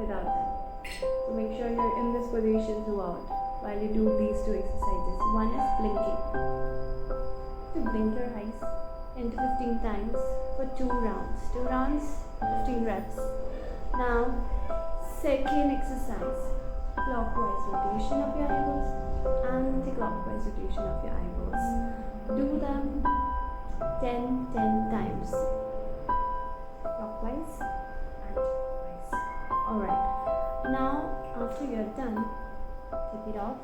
without them. So make sure you're in this position throughout while you do these two exercises. One is blinking. To blink your eyes 10 to 15 times for 2 rounds. 2 rounds, 15 reps. Now, second exercise, clockwise rotation of your eyeballs, anti-clockwise rotation of your eyeballs. Do them 10 times. Clockwise, anti-clockwise. Alright. Now, after you're done, take it off.